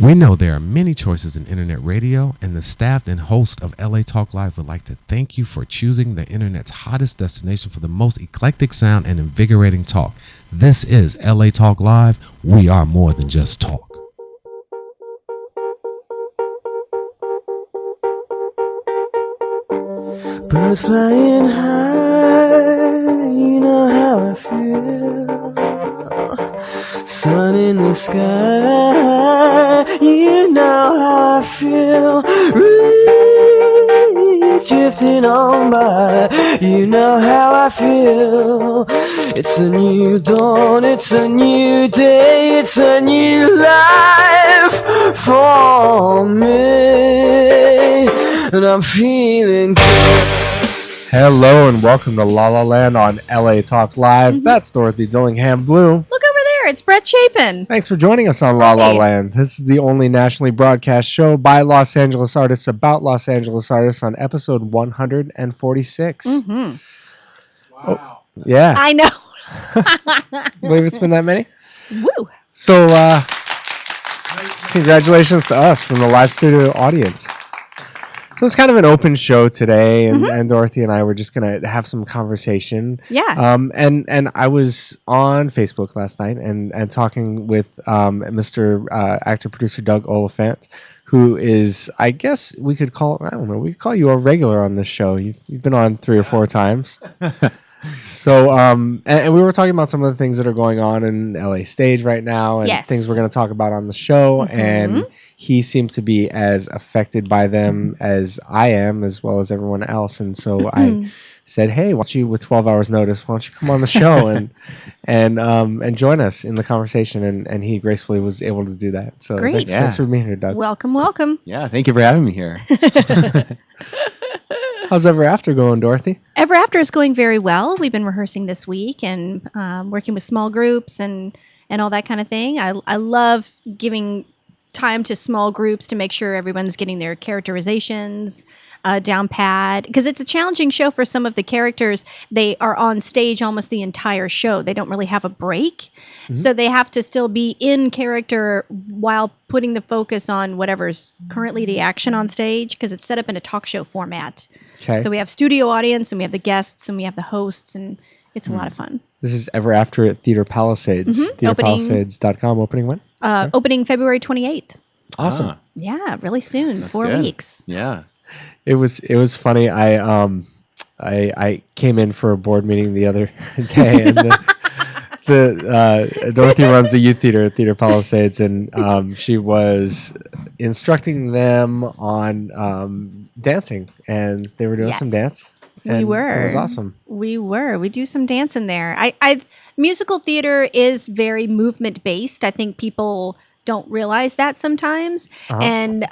We know there are many choices in internet radio, and the staff and host of LA Talk Live would like to thank you for choosing the internet's hottest destination for the most eclectic sound and invigorating talk. This is LA Talk Live. We are more than just talk. Birds flying high, you know how I feel. Sun in the sky, you know how I feel. Breeze drifting on by, you know how I feel. It's a new dawn, it's a new day, it's a new life for me, and I'm feeling good. Hello and welcome to La La Land on LA Talk Live. That's Dorothy Dillingham Blue. Look over there, it's Brett Chapin. Thanks for joining us on La La Land. This is the only nationally broadcast show by Los Angeles artists about Los Angeles artists on episode 146. Mm-hmm. Wow. Oh, yeah. I know. Believe it's been that many? Woo. So, congratulations to us from the live studio audience. So it's kind of an open show today, and Dorothy and I were just going to have some conversation. Yeah. And I was on Facebook last night and talking with Mr. Actor-producer Doug Oliphant, who is, I guess we could call you a regular on this show. You've been on 3 or 4 times. So, and we were talking about some of the things that are going on in LA stage right now and things we're going to talk about on the show. And he seemed to be as affected by them as I am, as well as everyone else. And so I said, hey, why don't you, with 12 hours notice, why don't you come on the show and join us in the conversation? And he gracefully was able to do that. So great. Thanks for being here, Doug. Welcome. Yeah, thank you for having me here. How's Ever After going, Dorothy? Ever After is going very well. We've been rehearsing this week and working with small groups and all that kind of thing. I love giving time to small groups to make sure everyone's getting their characterizations down pat, because it's a challenging show for some of the characters. They are on stage almost the entire show. They don't really have a break. So they have to still be in character while putting the focus on whatever's currently the action on stage, because it's set up in a talk show format. Okay. So we have studio audience and we have the guests and we have the hosts, and it's a lot of fun. This is Ever After at Theater Palisades. TheaterPalisades.com. Opening when? Opening February 28th. Awesome. Yeah, really soon. That's 4 good. weeks. Yeah. It was funny. I came in for a board meeting the other day, and Dorothy runs the youth theater at Theater Palisades, and she was instructing them on dancing, and they were doing some dance. And we were. It was awesome. We were. We do some dance in there. Musical theater is very movement based. I think people don't realize that sometimes. And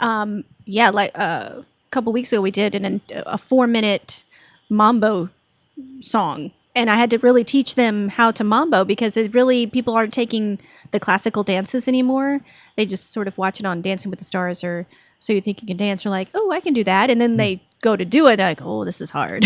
like a couple weeks ago we did a 4-minute mambo song, and I had to really teach them how to mambo, because people aren't taking the classical dances anymore. They just sort of watch it on Dancing with the Stars or So You Think You Can Dance. You're like, oh, I can do that, and then they go to do it. They're like, oh, this is hard.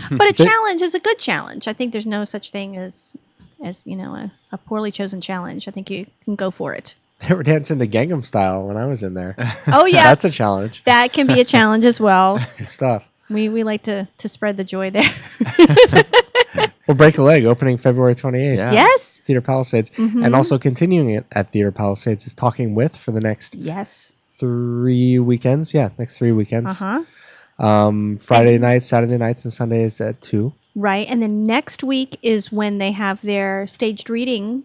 But a challenge is a good challenge. I think there's no such thing as a poorly chosen challenge. I think you can go for it. They were dancing the Gangnam Style when I was in there. Oh yeah, that's a challenge. That can be a challenge as well. Good stuff. We like to spread the joy there. Well, Break a Leg, opening February 28th. Yeah. Yes. Theater Palisades. And also continuing it at Theater Palisades is Talking With for the next 3 weekends. Yeah, next 3 weekends. Friday nights, Saturday nights, and Sundays at 2. Right. And then next week is when they have their staged reading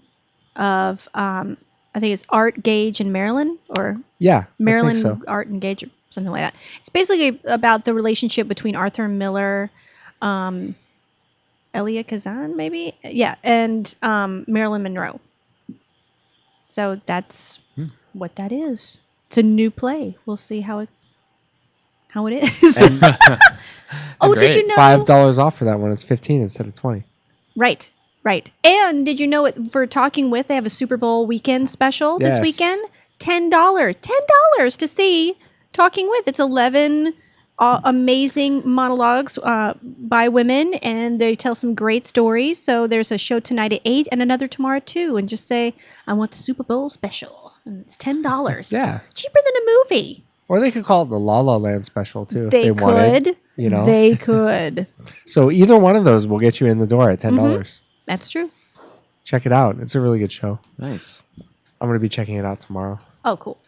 of, I think it's Art Gage in Maryland, or Maryland I think so. Art and Gage, or something like that. It's basically about the relationship between Arthur Miller, Elia Kazan, maybe? Yeah, and Marilyn Monroe. So that's what that is. It's a new play. We'll see how it is. Oh, Great. did you know? $5 off for that one. It's $15 instead of $20. Right. And did you know for Talking With, they have a Super Bowl weekend special this weekend? $10 to see Talking With. It's 11 amazing monologues by women, and they tell some great stories. So there's a show tonight at 8 and another tomorrow at 2, and just say, I want the Super Bowl special. And it's $10. Yeah. Cheaper than a movie. Or they could call it the La La Land special too. If They they wanted, could. you know. They could. So either one of those will get you in the door at $10. That's true. Check it out. It's a really good show. Nice. I'm going to be checking it out tomorrow. Oh, cool.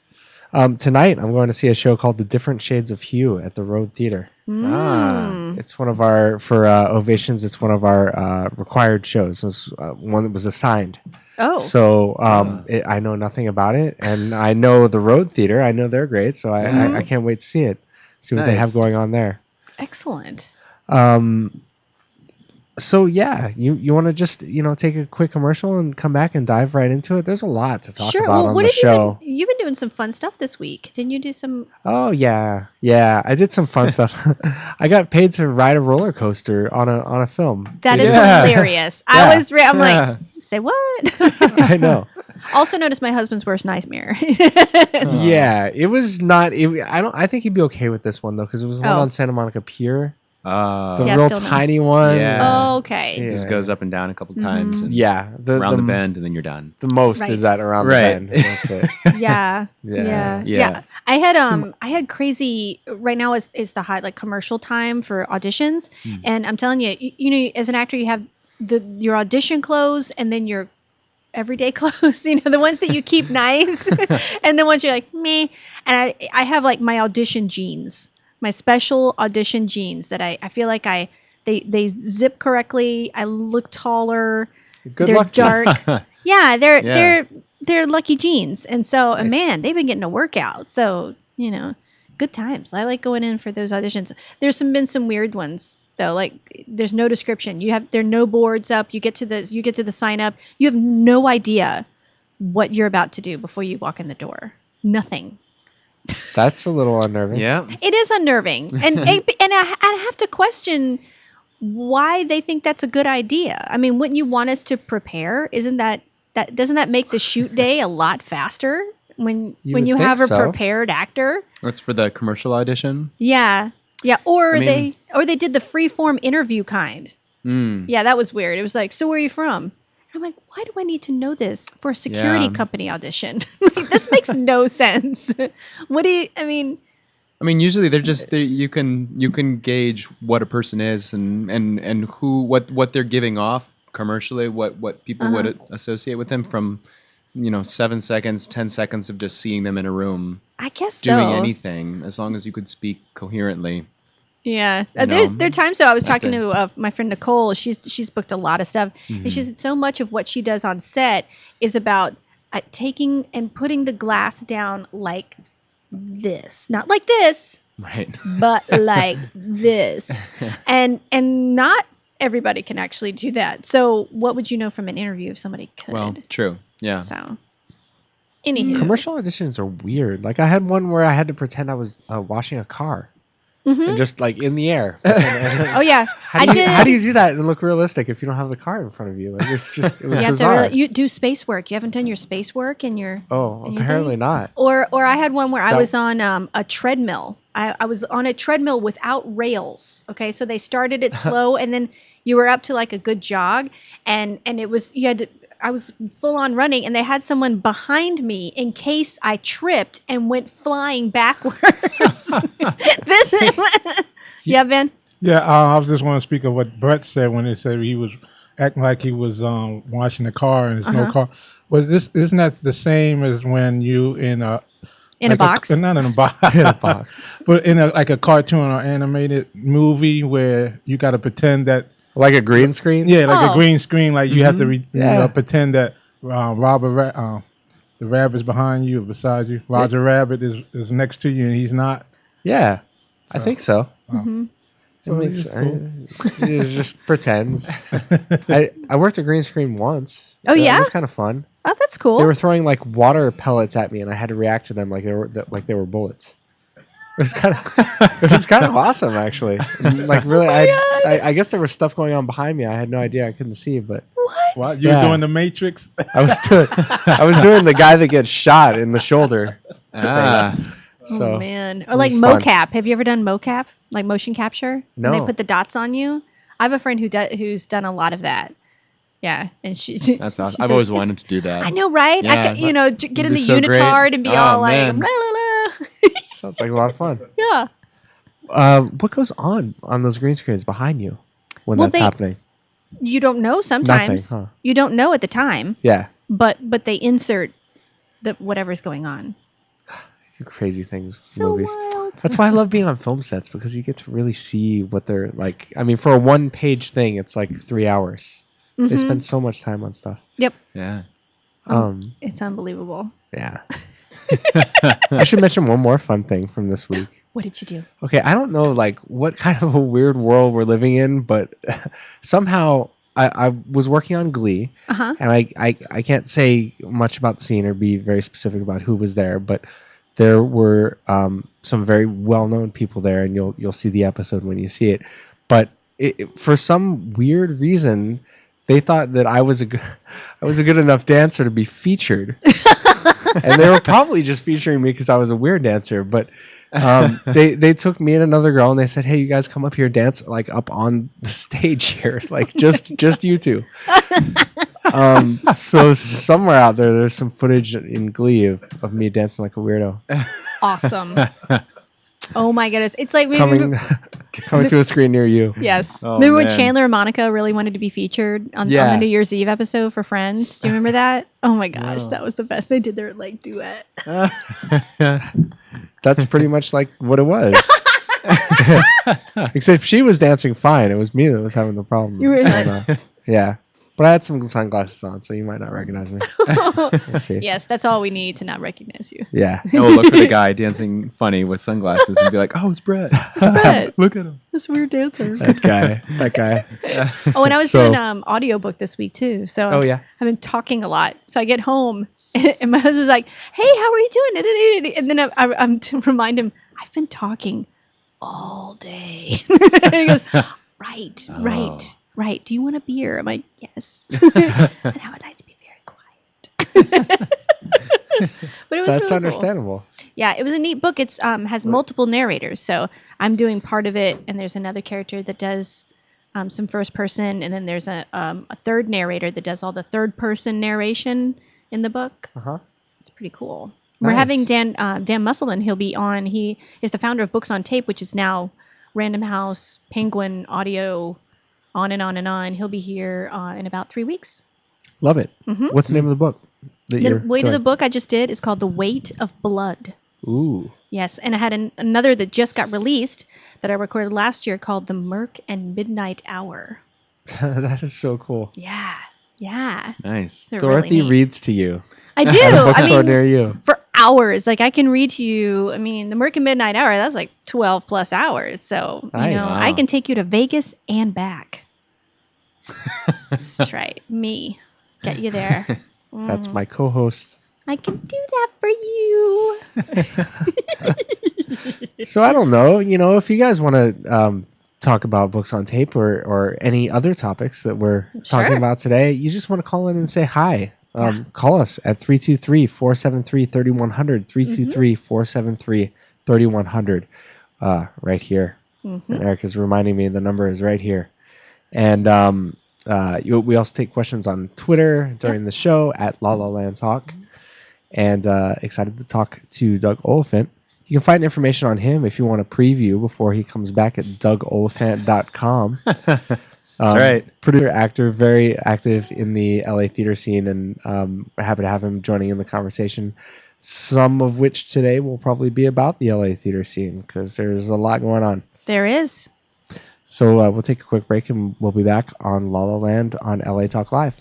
Tonight, I'm going to see a show called The Different Shades of Hue at the Road Theater. It's one of our, for Ovations, it's one of our required shows. It was one that was assigned. Oh. So I know nothing about it, and I know the Road Theater. I know they're great, so I can't wait to see it, see what they have going on there. Excellent. So yeah, you want to just take a quick commercial and come back and dive right into it. There's a lot to talk about on the show. You've been doing some fun stuff this week. Didn't you do some? Oh yeah, I did some fun stuff. I got paid to ride a roller coaster on a film. That is hilarious. Yeah. I'm like, say what? I know. Also noticed my husband's worst nightmare. Yeah, it was not. I think he'd be okay with this one though, because it was one on Santa Monica Pier. The real tiny one. Yeah. Oh, okay. Yeah. It just goes up and down a couple times. And around the bend, and then you're done. The most is that around the bend. That's it. Yeah. I had crazy. Right now is the high commercial time for auditions, and I'm telling you, you know, as an actor, you have your audition clothes, and then your everyday clothes. You know, the ones that you keep nice, and the ones you're like meh. And I have my audition jeans. My special audition jeans that I feel like they zip correctly. I look taller. Good luck. They're dark. Yeah, they're lucky jeans. And so man, they've been getting a workout. So, good times. I like going in for those auditions. There's been some weird ones though. There's no description. There are no boards up. You get to the sign up. You have no idea what you're about to do before you walk in the door. Nothing. That's a little unnerving. Yeah. It is unnerving. And I have to question why they think that's a good idea. I mean, wouldn't you want us to prepare? Doesn't that make the shoot day a lot faster when you have a prepared actor? That's for the commercial audition? Yeah. Yeah, or they did the free-form interview kind. Yeah, that was weird. It was like, "So where are you from?" I'm like, why do I need to know this for a security company audition? This makes no sense. I mean, usually you can gauge what a person is and what they're giving off commercially, what people would associate with them from, 7 seconds, 10 seconds of just seeing them in a room. I guess doing anything, as long as you could speak coherently. Yeah, there are times though. I was talking to my friend Nicole. She's booked a lot of stuff, and she said so much of what she does on set is about taking and putting the glass down like this, not like this, right? But like this, and not everybody can actually do that. So, what would you know from an interview if somebody could? Well, true, yeah. So, anywho, commercial auditions are weird. I had one where I had to pretend I was washing a car. And just in the air. Oh yeah, How do you do that and look realistic if you don't have the car in front of you? It was bizarre. You do space work. You haven't done your space work in your. Oh, apparently not. Or I had one where I was on a treadmill. I was on a treadmill without rails. Okay, so they started it slow, and then you were up to a good jog, and it was I was full on running, and they had someone behind me in case I tripped and went flying backwards. Yeah, Ben? Yeah, I was just want to speak of what Brett said when he said he was acting like he was washing the car and there's no car. Well, isn't that the same as when you in a box? Not in a box. In a box. But in a cartoon or animated movie where you got to pretend that. Like a green screen? Yeah, a green screen. You have to pretend that the rabbit's behind you or beside you. Roger Rabbit is next to you and he's not. Yeah, I think so. So it just pretends. I worked a green screen once. Oh yeah, it was kind of fun. Oh, that's cool. They were throwing water pellets at me, and I had to react to them like they were bullets. It was kind of awesome, actually. Really, I guess there was stuff going on behind me. I had no idea. I couldn't see, but what you were doing the Matrix? I was doing the guy that gets shot in the shoulder. So Oh man, or it like was fun. mocap. Have you ever done mocap, like motion capture? No. When they put the dots on you. I have a friend who's done a lot of that. Yeah, and she. That's awesome. I've always wanted to do that. I know, right? Yeah, get in be the so great. unitard and be Oh, all like, man. la, la, la. Sounds like a lot of fun. Yeah. What goes on those green screens behind you when Well, that's happening? You don't know sometimes. Nothing, huh? You don't know at the time, Yeah, but they insert whatever's going on. these are crazy things. So Movies. wild. That's why I love being on film sets because you get to really see what they're like. I mean, for a one-page thing, it's like 3 hours. They Mhm. spend so much time on stuff. Yep. Yeah. It's unbelievable. Yeah. I should mention one more fun thing from this week. What did you do? Okay, I don't know like what kind of a weird world we're living in, but somehow I was working on Glee, and I can't say much about the scene or be very specific about who was there, but there were some very well-known people there, and you'll see the episode when you see it. But for some weird reason, they thought that I was a good enough dancer to be featured, and they were probably just featuring me because I was a weird dancer, but. They took me and another girl and they said, "Hey, you guys come up here, dance like up on the stage here, like just you two." So somewhere out there's some footage in Glee of me dancing like a weirdo. Awesome. Oh my goodness. It's like coming to a screen near you. Yes. Oh, remember when man. Chandler and Monica really wanted to be featured on the New Year's Eve episode for Friends? Do you remember that? Oh my gosh, No. that was the best. They did their like duet. That's pretty much like what it was. Except she was dancing fine. It was me that was having the problem. You were And, yeah. But I had some sunglasses on, so you might not recognize me. We'll see. Yes, that's all we need to not recognize you. Yeah. And we'll look for the guy dancing funny with sunglasses and be like, "Oh, it's Brett. Brett. Look at him." This weird dancer. That guy. Oh, and I was So- doing audiobook this week too. So Oh, yeah. I've been talking a lot. So I get home and my husband's like, "Hey, how are you doing?" And then I'm to remind him, "I've been talking all day." And he goes, "Right, right. Do you want a beer?" I'm like, "Yes." And I would like to be very quiet. But it was That's really cool. understandable. Yeah, it was a neat book. It's has multiple narrators, so I'm doing part of it, and there's another character that does some first person, and then there's a third narrator that does all the third person narration in the book. Uh-huh. It's pretty cool. We're Nice. having Dan Musselman. He'll be on. He is the founder of Books on Tape, which is now Random House, Penguin Audio, on and on and on. He'll be here in about 3 weeks. Love it. Mhm. What's the name of the book? That The you're weight of the doing? book I just did is called The Weight of Blood. Ooh. Yes, and I had another that just got released that I recorded last year called The Murk and Midnight Hour. That is so cool. Yeah, yeah. Nice. They're Dorothy really neat. reads to you. I do. At a I bookstore near mean, you. for hours. Like I can read to you. I mean, The Murk and Midnight Hour. That's like 12 plus hours. So Nice. you know, I Wow. can take you to Vegas and back. That's right, me. Get you there. That's my co-host. I can do that for you. So I don't know, if you guys want to talk about Books on Tape or any other topics that we're talking Sure. about today, you just want to call in and say hi. Call us at 323-473-3100, 323-473-3100, right here. Mm-hmm. And Eric is reminding me the number is right here. And we also take questions on Twitter during the show at La La Land Talk. And excited to talk to Doug Oliphant. You can find information on him if you want a preview before he comes back at DougOliphant.com. That's right. Producer, actor, very active in the LA theater scene, and happy to have him joining in the conversation. Some of which today will probably be about the LA theater scene because there's a lot going on. There is. So we'll take a quick break and we'll be back on La La Land on LA Talk Live.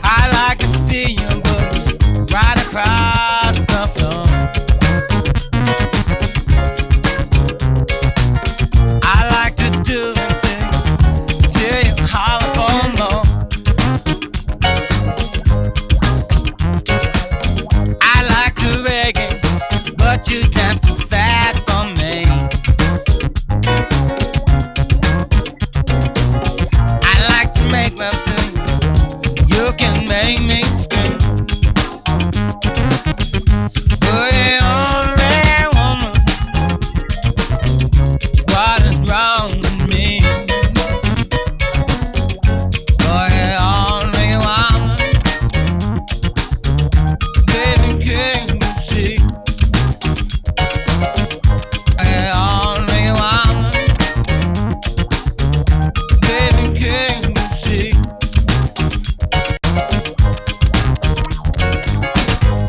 I like to see you boogie right across the floor. you got too fast for me. I like to make love to you so you can make me scream. So put it on, red woman. What is wrong with me? Put it on, red woman. Baby, can you see? Put it on, red woman. Baby, can you see?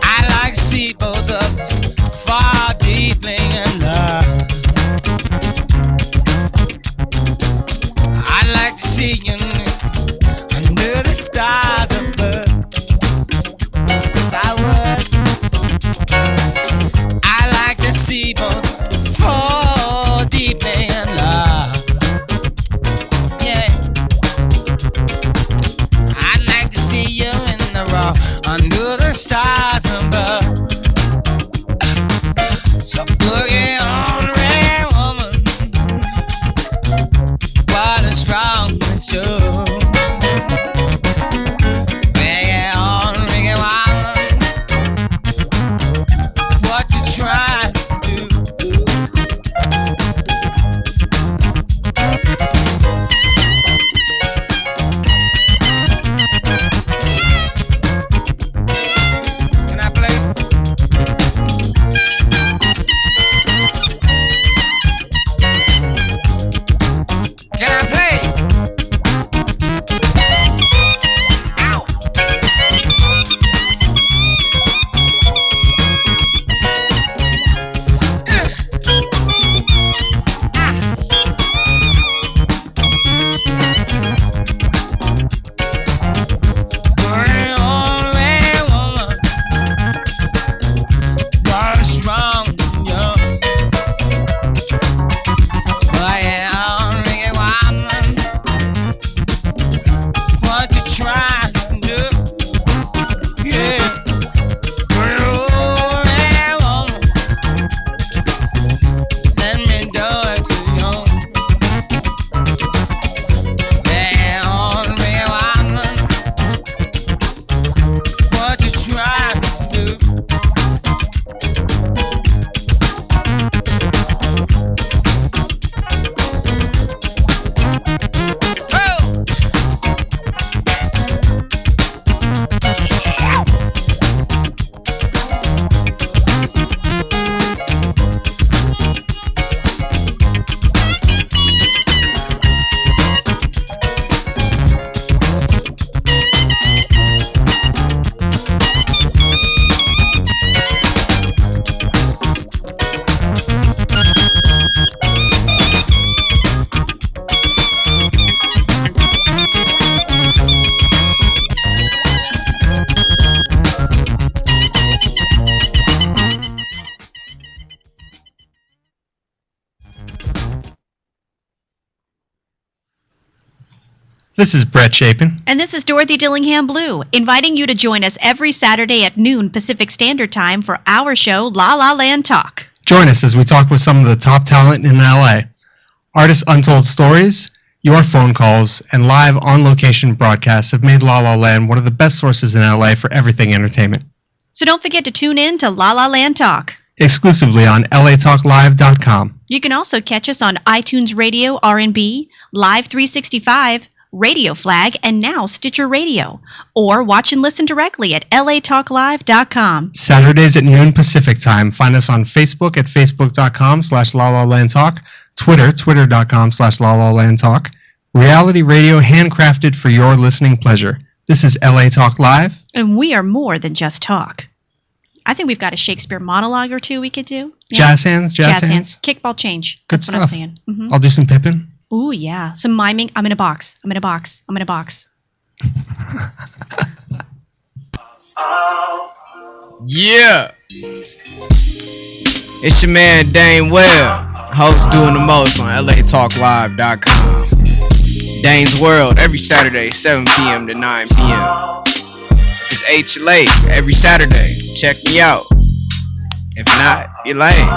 I like to see both of you fall deeply in love. I like to see you under the stars above. 'Cause I like to see both fall deeply in love. Yeah. I'd like to see you in the raw under the stars above. So boogie on, red woman. What is wrong with you? Boogie on, red woman. What you trying to do? Can I play? Can I play? Ow! Bring on, red woman. What's wrong with you? Bring on, red woman. What you trying to do? Yeah. Bring on, red woman. Let me do it to you. Bring on, red woman. What you trying to do? Oh! This is Brett Chapin. And this is Dorothy Dillingham Blue, inviting you to join us every Saturday at noon Pacific Standard Time for our show, La La Land Talk. Join us as we talk with some of the top talent in LA. Artists' untold stories, your phone calls, and live on-location broadcasts have made La La Land one of the best sources in LA for everything entertainment. So don't forget to tune in to La La Land Talk. Exclusively on latalklive.com. You can also catch us on iTunes Radio R&B, Live 365, Radio Flag, and now Stitcher Radio. Or watch and listen directly at latalklive.com. Saturdays at noon Pacific Time. Find us on Facebook at facebook.com/LaLaLandTalk, Twitter, twitter.com/LaLaLandTalk. Reality radio handcrafted for your listening pleasure. This is LA Talk Live. And we are more than just talk. I think we've got a Shakespeare monologue or two we could do. Yeah. Jazz hands. Kickball change. Good That's stuff. what I'm saying. Mm-hmm. I'll do some Pippin. Ooh, yeah. Some miming. I'm in a box. I'm in a box. I'm in a box. Yeah. It's your man Dane Webb, host doing the most on latalklive.com. Dane's World every Saturday, 7 p.m. to 9 p.m. It's HLA every Saturday. Check me out. If not, Elaine.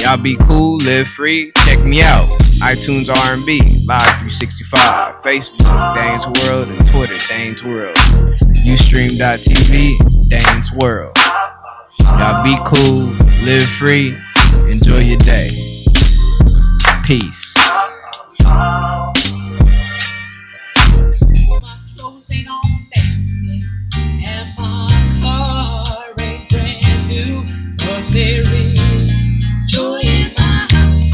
Y'all be cool, live free, check me out. iTunes R&B, Live 365, Facebook, Dane's World, and Twitter, Dane's World. Ustream.tv, Dane's World. Y'all be cool, live free, enjoy your day. Peace.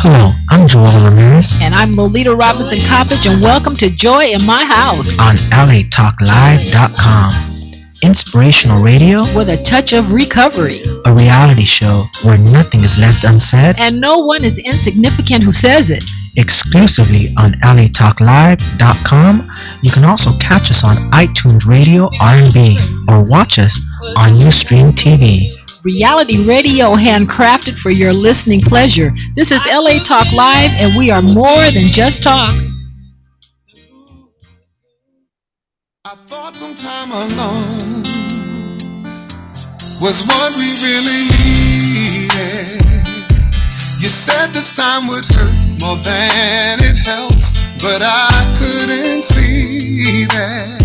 Hello, I'm Joel Ramirez And I'm Lolita Robinson Coppage, and welcome to Joy in My House on LATalkLive.com. Inspirational radio with a touch of recovery. a reality show where nothing is left unsaid, And no one is insignificant who says it. exclusively on LATalkLive.com. You can also catch us on iTunes Radio R&B or watch us on Ustream TV. Reality radio handcrafted for your listening pleasure. This is LA Talk Live, and we are more than just talk. I thought some time alone was what we really needed. You said this time would hurt more than it helps, but I couldn't see that.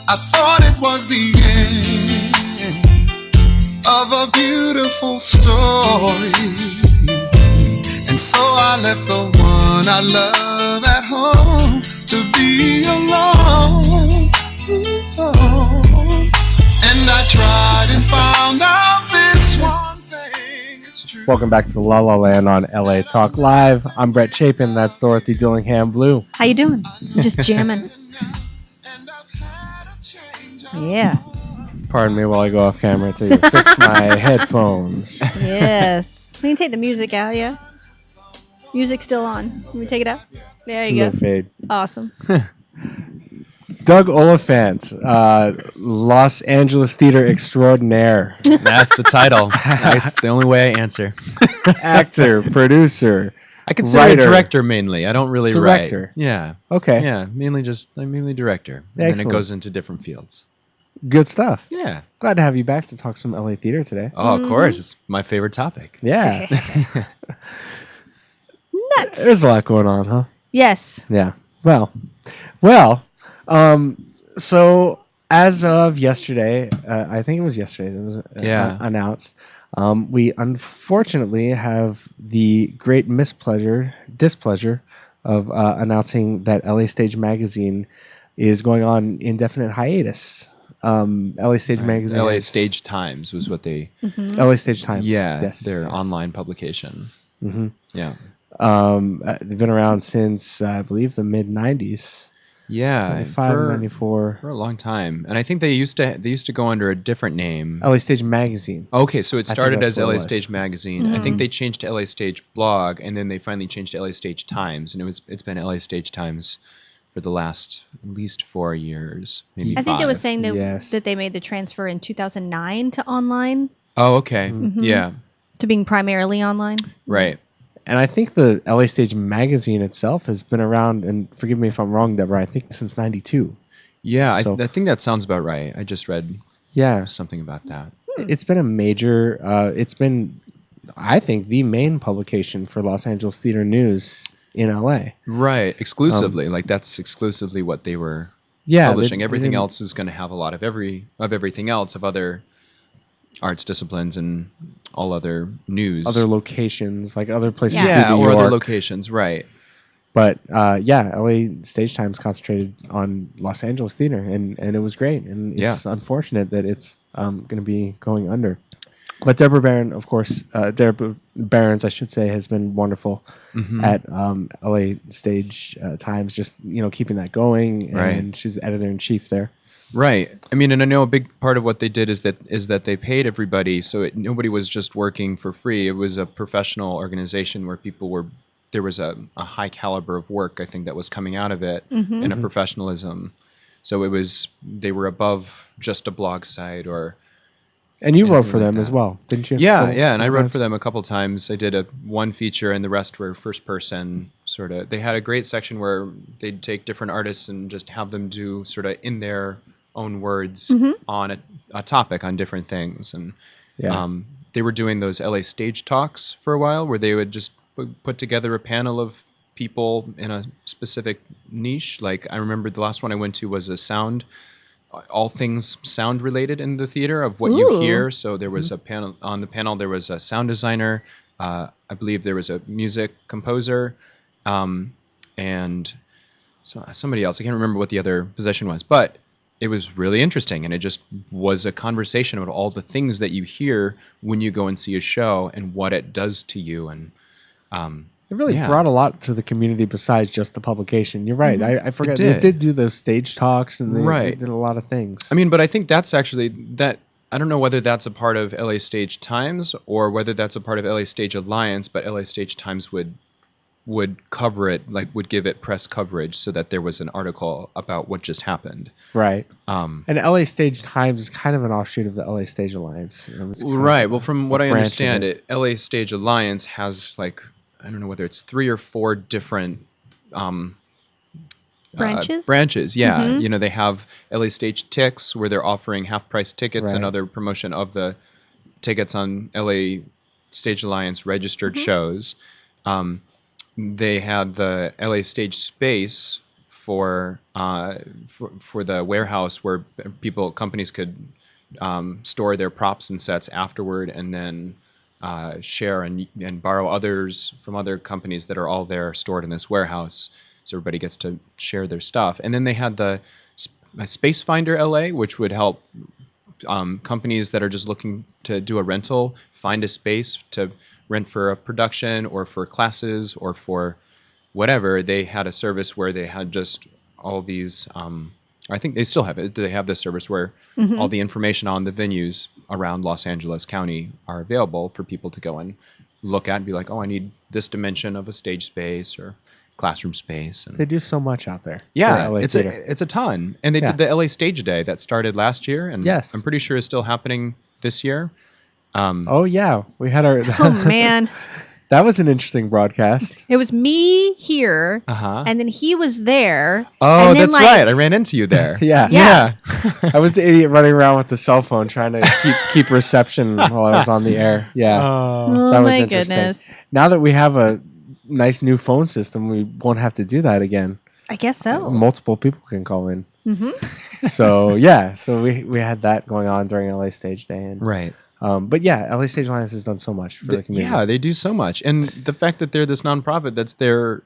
I thought it was the end of a beautiful story, and so I left the one I love at home to be alone. And I tried and found out this one thing is true. Welcome back to La La Land on LA Talk Live. I'm Brett Chapin. That's Dorothy Dillingham Blue. How you doing? I'm just jamming. Yeah. Pardon me while I go off camera to fix my headphones. Yes. We can take the music out, yeah? Music's still on. Can we take it out? There you No go. fade. Awesome. Doug Oliphant, Los Angeles theater extraordinaire, That's the title. That's the only way I answer. actor, producer. I consider Writer. a director mainly. I don't really Director. write. Yeah. Okay, Yeah, I'm mainly director. And then Excellent. it goes into different fields. good stuff. Yeah. Glad to have you back to talk some LA theater today. Oh, of course. It's my favorite topic. Yeah, Nuts. there's a lot going on, huh? Yes. Yeah. Well. So as of yesterday, I think it was yesterday that was Yeah. announced. We unfortunately have the great displeasure of announcing that LA Stage Magazine is going on indefinite hiatus. LA Stage Magazine. LA Stage Times was what they. LA Stage Times. Yeah. Yes. Their yes. online publication. Mm-hmm. Yeah. They've been around since I believe the mid '90s. Yeah. 95, 94. For a long time, and I think they used to go under a different name. LA Stage Magazine. Okay, so it think started that's as what it LA was. Stage Magazine. I think they changed to LA Stage Blog, and then they finally changed to LA Stage Times, and it's been LA Stage Times for the last at least 4 years, maybe I think it was 5. saying that, Yes. that they made the transfer in 2009 to online, Oh, okay. Mm-hmm. Yeah. to being primarily online. Right. And I think the LA Stage Magazine itself has been around, and forgive me if I'm wrong, Deborah, I think since '92. Yeah, So- I think that sounds about right. I just read Yeah, something about that. it's been a major, it's been, I think, the main publication for Los Angeles theater news in LA. Right. Exclusively. Like that's exclusively what they were Yeah, publishing. they Everything didn't- else is going to have a lot of everything else of other arts disciplines and all other news. Other locations, like other places. Yeah. through New or other York. locations, right. But yeah, LA Stage Times concentrated on Los Angeles theater, and it was great. And it's unfortunate that it's going to be going under. But Deborah Barron, of course, Deborah Barron's, I should say, has been wonderful at LA Stage Times, just keeping that going. Right. And she's editor in chief there. Right. I mean, and I know a big part of what they did is that they paid everybody, so nobody was just working for free. It was a professional organization where there was a high caliber of work, I think, that was coming out of it, and a professionalism. So they were above just a blog site or. And you wrote anything for like them that. as well, didn't you? Yeah, Couple- and I couple wrote times? for them a couple times. I did one feature, and the rest were first person sort of. They had a great section where they'd take different artists and just have them do sort of in their own words on a topic on different things, and Yeah. they were doing those LA stage talks for a while, where they would just put together a panel of people in a specific niche. Like I remember the last one I went to was a sound, all things sound related in the theater of what you hear. So there was a panel on the panel. There was a sound designer. I believe there was a music composer, and somebody else. I can't remember what the other position was, but it was really interesting, and it just was a conversation about all the things that you hear when you go and see a show and what it does to you. And it really brought a lot to the community besides just the publication. You're right. I forgot. It did. They did do those stage talks, and they did a lot of things. I mean, but I think that's actually that. I don't know whether that's a part of LA Stage Times or whether that's a part of LA Stage Alliance, but LA Stage Times would cover it, like would give it press coverage so that there was an article about what just happened. Right. And LA Stage Times is kind of an offshoot of the LA Stage Alliance. Right. Well, from what I understand, LA Stage Alliance has like, I don't know whether it's 3 or 4 different branches. Yeah. You know, they have LA Stage Ticks where they're offering half price tickets and other promotion of the tickets on LA Stage Alliance registered shows. They had the LA Stage Space for the warehouse where companies could store their props and sets afterward, and then share and borrow others from other companies that are all there stored in this warehouse. So everybody gets to share their stuff. And then they had the Space Finder LA, which would help companies that are just looking to do a rental find a space to rent for a production or for classes or for whatever. They had a service where they had just all these, I think they still have it. They have this service where all the information on the venues around Los Angeles County are available for people to go and look at and be like, oh, I need this dimension of a stage space or classroom space. And they do so much out there. Yeah, it's a ton. And they did the LA Stage Day that started last year, and I'm pretty sure is still happening this year. Oh yeah, we had our. Oh man, that was an interesting broadcast. It was me here, and then he was there. Oh, and then, that's right. I ran into you there. yeah. I was the idiot running around with the cell phone trying to keep reception while I was on the air. Yeah. Oh that was my interesting. goodness. Now that we have a nice new phone system, we won't have to do that again. I guess so. Multiple people can call in. So we had that going on during LA Stage Day, and right. But yeah, LA Stage Alliance has done so much for the community. Yeah, they do so much, and the fact that they're this nonprofit that's there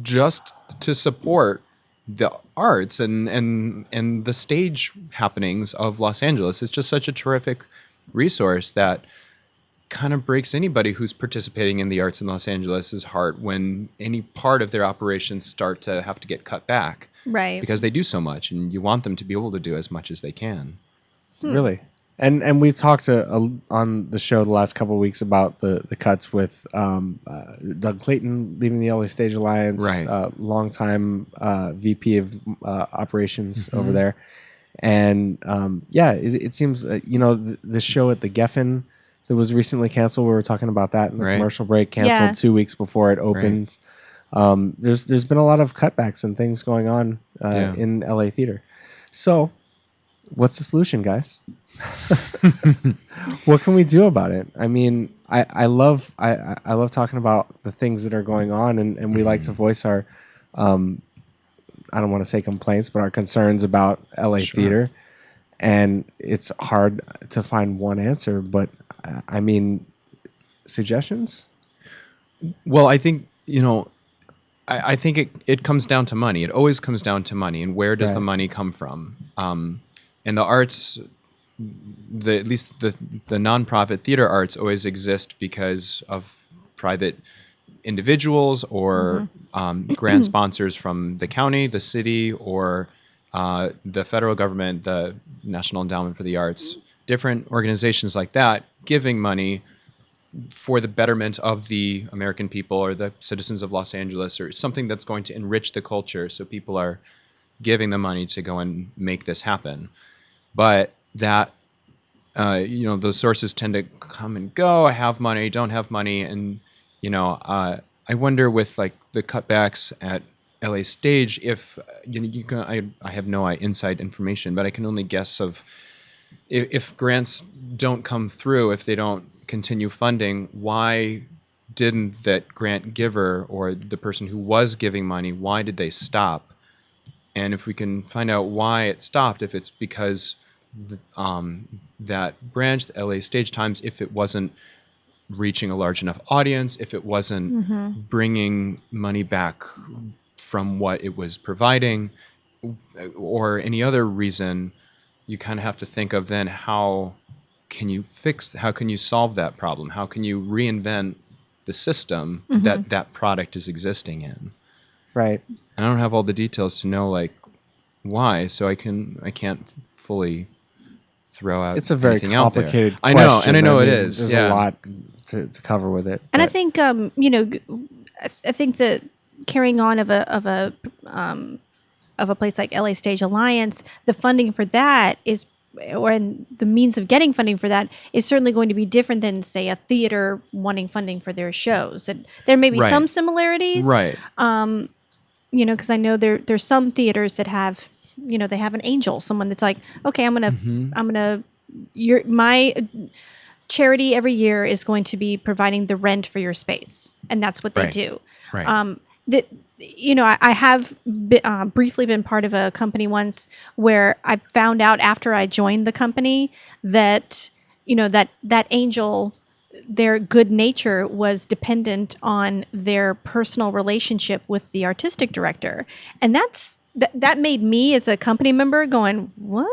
just to support the arts and the stage happenings of Los Angeles is just such a terrific resource that kind of breaks anybody who's participating in the arts in Los Angeles's heart when any part of their operations start to have to get cut back. Right. Because they do so much, and you want them to be able to do as much as they can. Really. And we talked on the show the last couple of weeks about the cuts with Doug Clayton leaving the LA Stage Alliance, right. Longtime VP of operations over there. And it seems, the show at the Geffen that was recently canceled, we were talking about that in the commercial break, canceled 2 weeks before it opened. Right. There's been a lot of cutbacks and things going on in LA theater. So what's the solution, guys? What can we do about it? I mean, I love talking about the things that are going on, and we like to voice our I don't want to say complaints, but our concerns about LA theater. And it's hard to find one answer, but I mean, suggestions? Well, I think, I think it comes down to money. It always comes down to money, and where does the money come from? And the arts, at least the nonprofit theater arts always exist because of private individuals or grant sponsors from the county, the city, or the federal government, the National Endowment for the Arts, different organizations like that giving money for the betterment of the American people or the citizens of Los Angeles, or something that's going to enrich the culture. So people are giving the money to go and make this happen. But that, those sources tend to come and go, have money, don't have money. And, I wonder with like the cutbacks at LA Stage, if I have no inside information, but I can only guess of if grants don't come through, if they don't continue funding, why didn't that grant giver or the person who was giving money, why did they stop? And if we can find out why it stopped, if it's because that branch, the LA Stage Times, if it wasn't reaching a large enough audience, if it wasn't bringing money back from what it was providing, or any other reason, you kind of have to think of then how can you solve that problem? How can you reinvent the system that product is existing in? Right. And I don't have all the details to know like why, so I can't fully throw out. It's a very anything out there. complicated I know, question. and I know it mean, is. There's a lot to cover with it. And I but- think I think that carrying on of a place like LA Stage Alliance, the funding for that is, or the means of getting funding for that is certainly going to be different than, say, a theater wanting funding for their shows. And there may be some similarities, right? Because I know there's some theaters that have, they have an angel, someone that's like, okay, my charity every year is going to be providing the rent for your space, and that's what they do. Right. I have briefly been part of a company once where I found out after I joined the company that, that angel, their good nature was dependent on their personal relationship with the artistic director. And that made me as a company member going, what?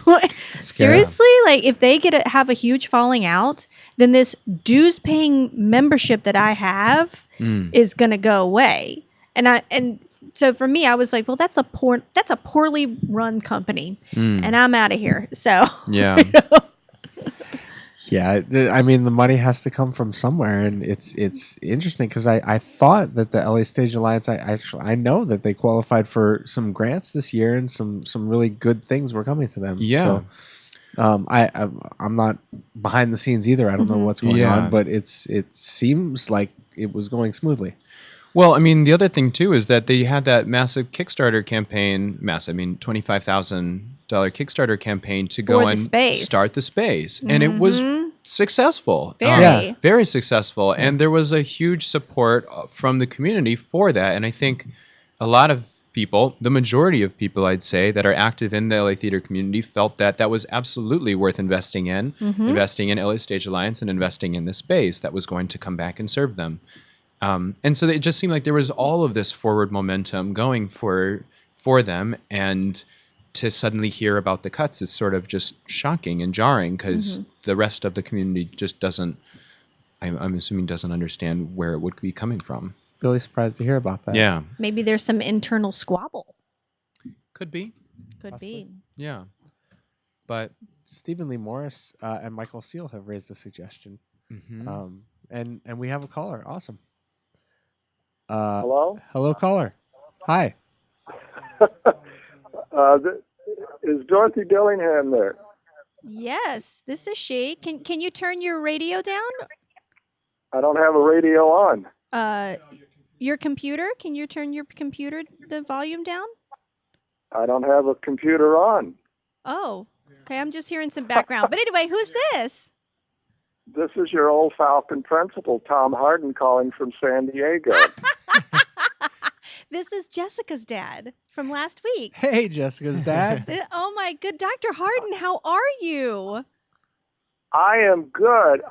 What? Seriously? Like if they have a huge falling out, then this dues paying membership that I have is going to go away. And so for me, I was like, well, that's a poorly run company and I'm out of here. So, yeah. Yeah, I mean, the money has to come from somewhere, and it's interesting because I thought that the LA Stage Alliance, I know that they qualified for some grants this year, and some really good things were coming to them. Yeah. So, I'm not behind the scenes either. I don't know what's going on, but it seems like it was going smoothly. Well, I mean, the other thing too is that they had that massive Kickstarter campaign, $25,000 Kickstarter campaign to go and start the space, and it was successful, very successful, and there was a huge support from the community for that. And I think a lot of people, the majority of people, I'd say, that are active in the LA theater community felt that was absolutely worth investing in, investing in LA Stage Alliance and investing in the space that was going to come back and serve them. And so it just seemed like there was all of this forward momentum going for them, and to suddenly hear about the cuts is sort of just shocking and jarring because the rest of the community just doesn't, I'm assuming, doesn't understand where it would be coming from. Really surprised to hear about that. Yeah. Maybe there's some internal squabble. Could be. Possibly. Yeah. But Stephen Lee Morris and Michael Seal have raised the suggestion. And we have a caller. Awesome. Hello? Hello, caller. Hi. Is Dorothy Dillingham there? Yes, this is she. Can you turn your radio down? I don't have a radio on. Your computer? Can you turn your computer the volume down? I don't have a computer on. Oh, okay. I'm just hearing some background. But anyway, who's this? This is your old Falcon principal, Tom Harden, calling from San Diego. This is Jessica's dad from last week. Hey, Jessica's dad. Oh my good, Dr. Harden, how are you? I am good.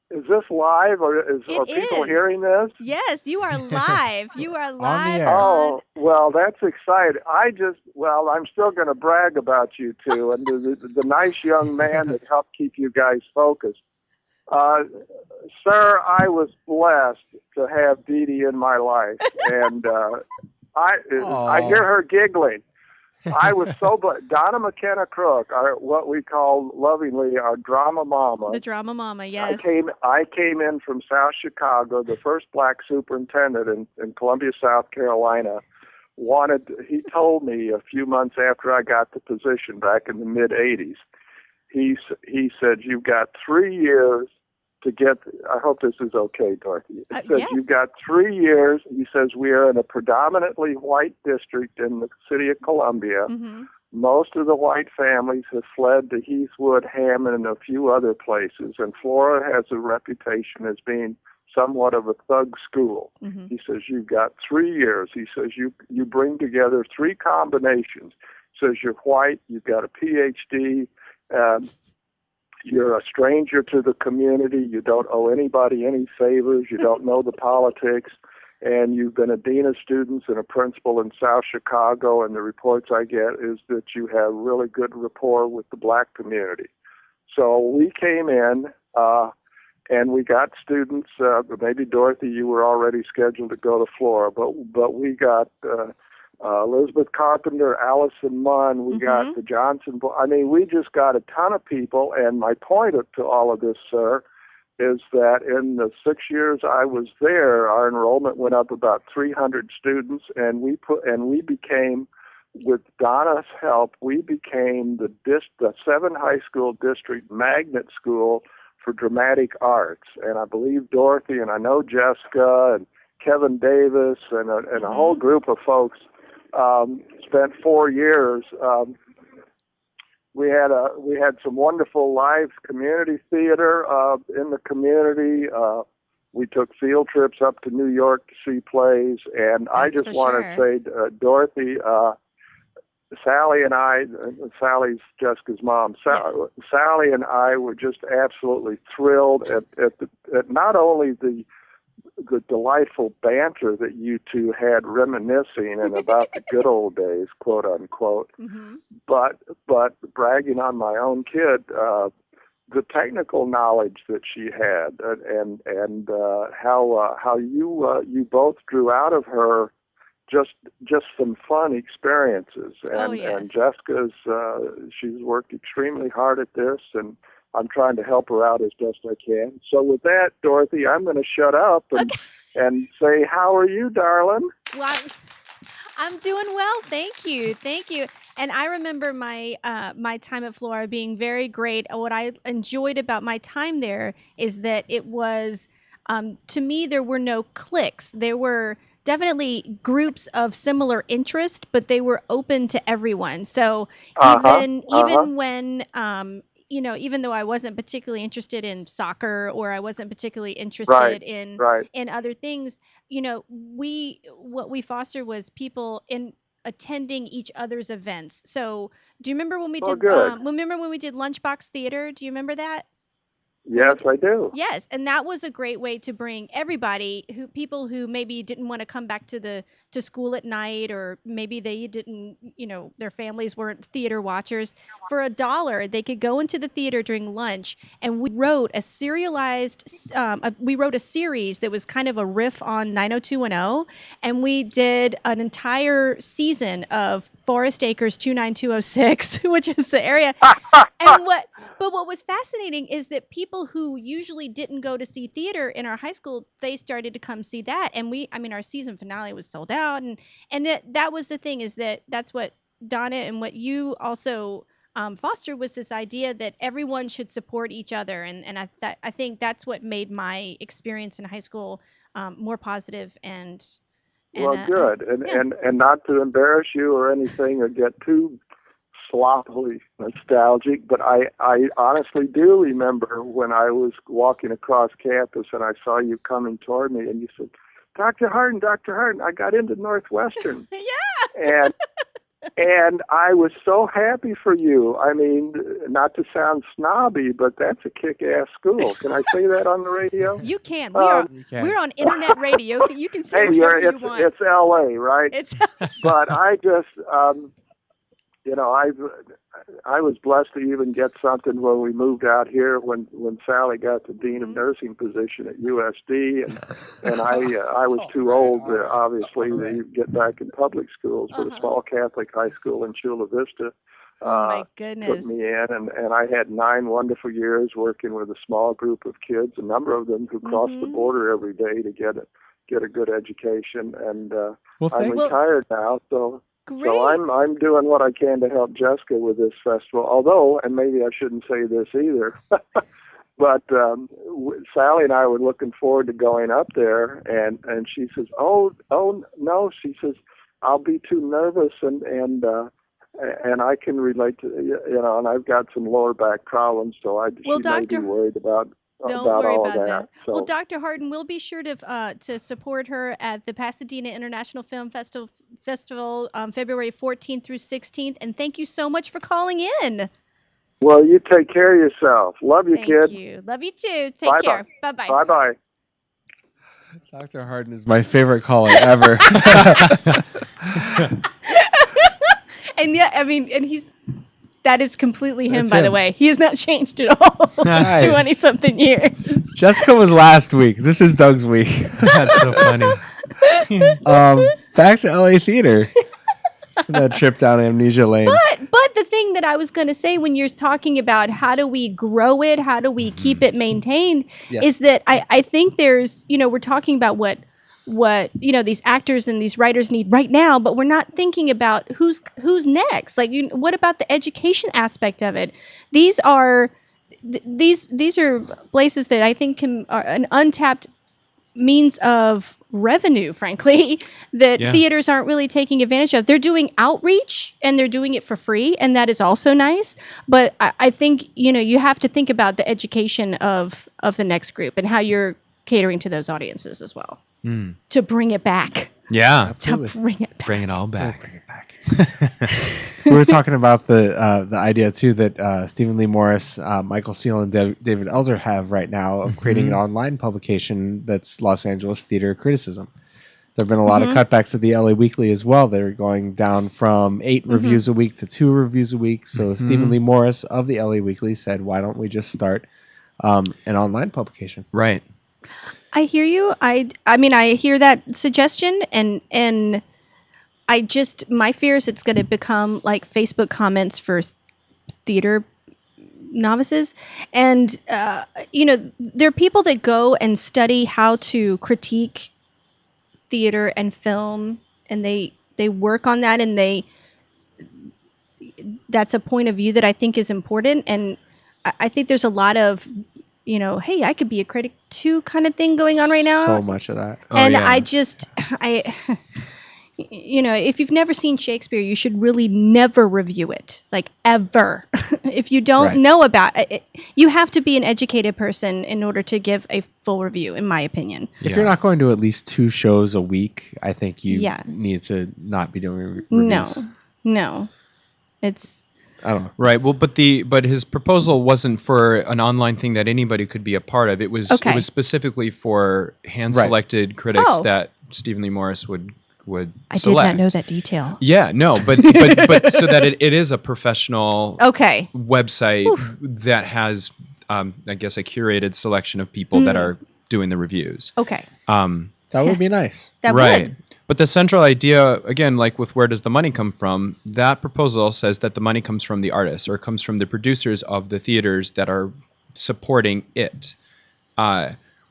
Is this live, or are people hearing this? Yes, you are live. You are live. Oh, well, that's exciting. I'm still going to brag about you two and the nice young man that helped keep you guys focused. Sir, I was blessed to have Dee Dee in my life, and I hear her giggling. I was so blessed. Donna McKenna Crook, what we call lovingly our drama mama. The drama mama, yes. I came in from South Chicago, the first black superintendent in Columbia, South Carolina. He told me a few months after I got the position back in the mid-'80s, he said, you've got 3 years to get, I hope this is okay, Dorothy. He says, yes. You've got 3 years. He says, we are in a predominantly white district in the city of Columbia. Most of the white families have fled to Heathwood, Hammond, and a few other places, and Flora has a reputation as being somewhat of a thug school. Mm-hmm. He says, you've got 3 years. He says, you bring together 3 combinations. He says, you're white, you've got a PhD, you're a stranger to the community, you don't owe anybody any favors, you don't know the politics, and you've been a dean of students and a principal in South Chicago, and the reports I get is that you have really good rapport with the black community. So we came in, and we got students, maybe Dorothy, you were already scheduled to go to Flora, but we got Elizabeth Carpenter, Allison Munn, we got the Johnson. I mean, we just got a ton of people, and my point to all of this, sir, is that in the 6 years I was there, our enrollment went up about 300 students, and we became, with Donna's help, we became the 7 high school district magnet school for dramatic arts. And I believe Dorothy, and I know Jessica and Kevin Davis and a whole group of folks spent 4 years. We had some wonderful live community theater in the community. We took field trips up to New York to see plays, and I just want to say, Dorothy, Sally and I, Sally's Jessica's mom, Sally and I were just absolutely thrilled at not only the delightful banter that you two had reminiscing and about the good old days, quote unquote, but bragging on my own kid, the technical knowledge that she had, and how you both drew out of her just some fun experiences. And Jessica's she's worked extremely hard at this, and I'm trying to help her out as best I can. So with that, Dorothy, I'm going to shut up and say, how are you, darling? Well, I'm doing well. Thank you. And I remember my my time at Flora being very great. What I enjoyed about my time there is that it was, to me, there were no cliques. There were definitely groups of similar interest, but they were open to everyone. So even when even though I wasn't particularly interested in soccer, or I wasn't particularly interested in other things, what we fostered was people in attending each other's events. So do you remember when we did Lunchbox Theater? Do you remember that? Yes, I do. Yes, and that was a great way to bring everybody, people who maybe didn't want to come back to school at night, or maybe they didn't, their families weren't theater watchers. For $1, they could go into the theater during lunch, and we wrote a series that was kind of a riff on 90210, and we did an entire season of Forest Acres 29206, which is the area. But what was fascinating is that people who usually didn't go to see theater in our high school, they started to come see that. And our season finale was sold out. And that was the thing, is that's what Donna and what you also fostered, was this idea that everyone should support each other. And I think that's what made my experience in high school more positive and good. And not to embarrass you or anything or get too sloppily nostalgic, but I honestly do remember when I was walking across campus and I saw you coming toward me, and you said, Dr. Harden, I got into Northwestern. Yeah. And I was so happy for you. I mean, not to sound snobby, but that's a kick-ass school. Can I say that on the radio? You can. We're on internet radio. You can say whatever you want. It's L.A., right? But I just, I was blessed to even get something when we moved out here, when Sally got the dean of nursing position at USD, and I was too old, obviously, to get back in public schools, but a small Catholic high school in Chula Vista my goodness. put me in, and I had 9 wonderful years working with a small group of kids, a number of them who crossed the border every day to get a good education, and I'm retired now, so... Great. So I'm doing what I can to help Jessica with this festival. Although, and maybe I shouldn't say this either, but Sally and I were looking forward to going up there, and she says, "Oh no," she says, "I'll be too nervous and and I can relate to, and I've got some lower back problems, so she may be worried about all of that. So. Well, Dr. Harden, we'll be sure to support her at the Pasadena International Film Festival February 14th through 16th, and thank you so much for calling in. Well, you take care of yourself. Love you, kid. Thank you. Love you too. Take care. Bye-bye. Bye-bye. Dr. Harden is my favorite caller ever. And yeah, I mean, that is completely him, That's by the him. way. He has not changed at all. Nice. 20-something years. Jessica was last week. This is Doug's week. That's so funny. Back to LA Theater. That trip down Amnesia Lane. But the thing that I was going to say when you're talking about how do we grow it, how do we keep it maintained, is that I think there's, we're talking about what these actors and these writers need right now, but we're not thinking about who's next. Like, what about the education aspect of it? These are places that I think are an untapped means of revenue, frankly, that theaters aren't really taking advantage of. They're doing outreach and they're doing it for free, and that is also nice. But I think you have to think about the education of the next group and how you're catering to those audiences as well. To bring it back. Yeah. Absolutely. To bring it back. Bring it all back. Bring it back. We were talking about the idea too that Stephen Lee Morris, Michael Seal, and David Elder have right now of creating an online publication that's Los Angeles theater criticism. There have been a lot of cutbacks at the LA Weekly as well. They're going down from 8 reviews a week to 2 reviews a week. So Stephen Lee Morris of the LA Weekly said, "Why don't we just start an online publication?" Right. I hear you. I mean, I hear that suggestion, and my fear is it's going to become like Facebook comments for theater novices. And, there are people that go and study how to critique theater and film, and they work on that, and that's a point of view that I think is important. And I think there's a lot of, hey, I could be a critic too kind of thing going on right now. So much of that. And if you've never seen Shakespeare, you should really never review it, like ever. If you don't know about it, you have to be an educated person in order to give a full review, in my opinion. If you're not going to at least 2 shows a week, I think you need to not be doing reviews. No. It's... I don't know. Right. Well, but his proposal wasn't for an online thing that anybody could be a part of. It was specifically for hand-selected critics that Stephen Lee Morris would I select. did not know that detail. Yeah, no, but so that it is a professional website that has, I guess, a curated selection of people that are doing the reviews. Okay. That would be nice. That would. But the central idea, again, like with where does the money come from, that proposal says that the money comes from the artists or comes from the producers of the theaters that are supporting it,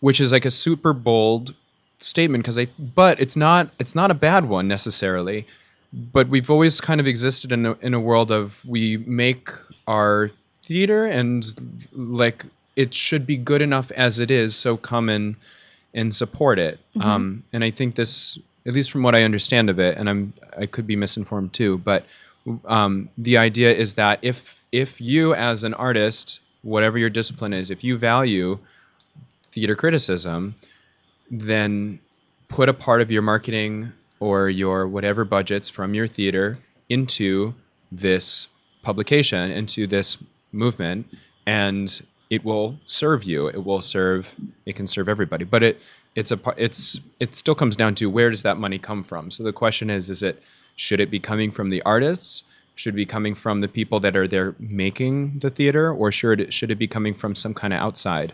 which is like a super bold statement but it's not a bad one necessarily. But we've always kind of existed in a world of we make our theater and like it should be good enough as it is, so come and support it. And I think this, at least from what I understand of it, and I could be misinformed too, but the idea is that if you as an artist, whatever your discipline is, if you value theater criticism, then put a part of your marketing or your whatever budgets from your theater into this publication, into this movement, and it will serve you. It can serve everybody. But it still comes down to where does that money come from? So the question is should it be coming from the artists? Should it be coming from the people that are there making the theater, or should it be coming from some kind of outside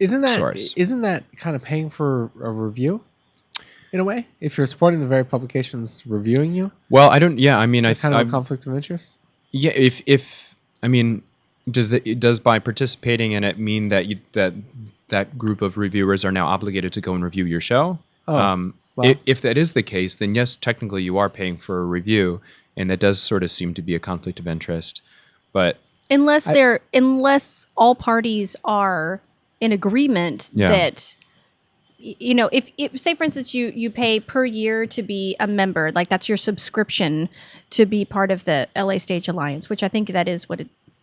source? Isn't that kind of paying for a review in a way? If you're supporting the very publications reviewing you? Well, I don't. Yeah, I mean, I kind of a conflict of interest. Yeah, if I mean, does by participating in it mean that that group of reviewers are now obligated to go and review your show? Well. If that is the case, then yes, technically you are paying for a review, and that does sort of seem to be a conflict of interest. But unless all parties are in agreement that if say for instance you pay per year to be a member, like that's your subscription to be part of the LA Stage Alliance, which I think that is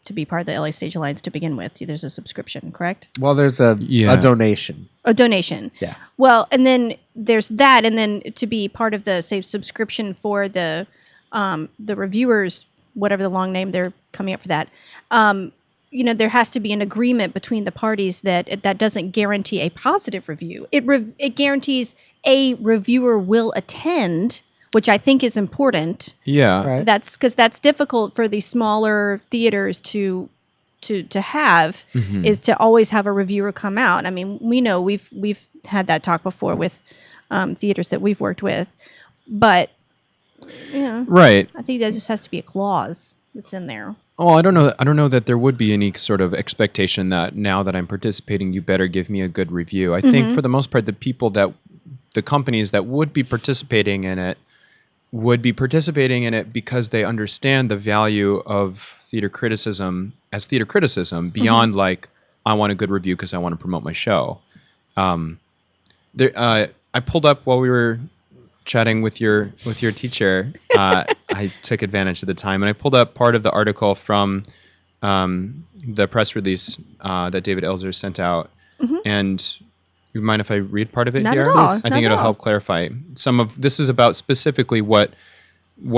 to be part of the LA Stage Alliance to begin with. There's a subscription, correct? Well, there's a donation. A donation. Yeah. Well, and then there's that, and then to be part of the subscription for the reviewers, whatever the long name they're coming up for that. There has to be an agreement between the parties that doesn't guarantee a positive review. It guarantees a reviewer will attend, which I think is important. Yeah. Right. That's because that's difficult for these smaller theaters to have, is to always have a reviewer come out. I mean, we know we've had that talk before with theaters that we've worked with, but right. I think there just has to be a clause that's in there. Oh, I don't know that there would be any sort of expectation that now that I'm participating, you better give me a good review. I think for the most part, the companies that would be participating in it because they understand the value of theater criticism as theater criticism beyond like, I want a good review because I want to promote my show. I pulled up while we were chatting with your teacher. I took advantage of the time, and I pulled up part of the article from the press release that David Elzer sent out. And you mind if I read part of it Not here? at all. I think it'll help clarify some of this. Is about specifically what